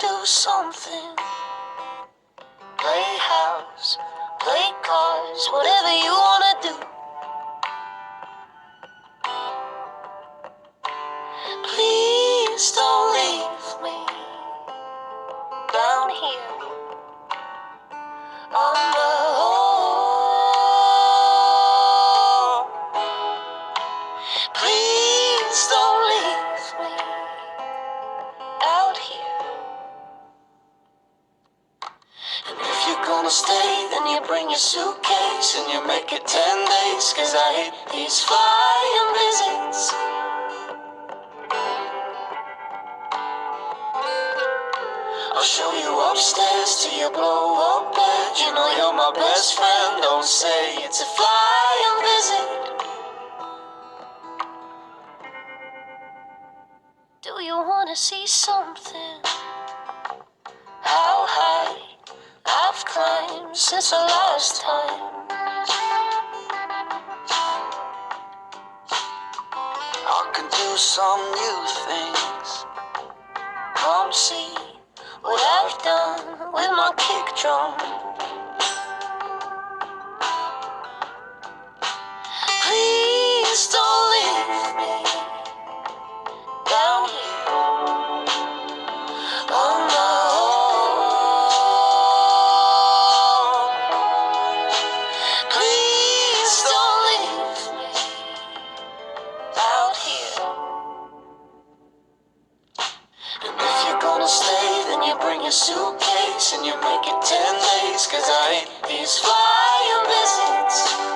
do something. Play house, play cards, whatever you wanna do. Please don't leave me down here on the home. Please don't leave me out here. And if you're gonna stay, then you bring your suitcase and you make it 10 days. Cause I hate these flying visits. I'll show you upstairs to your blow-up bed. You know you're my best friend. Don't say it's a flying visit. Do you wanna see something? How high I've climbed since the last time. I can do some new things. Come see what I've done with my kick drum. Please don't leave me down here on the home. Please don't leave me out here. And if you're gonna stay, then you bring your suitcase and you make it 10 days. Cause I hate these flying visits.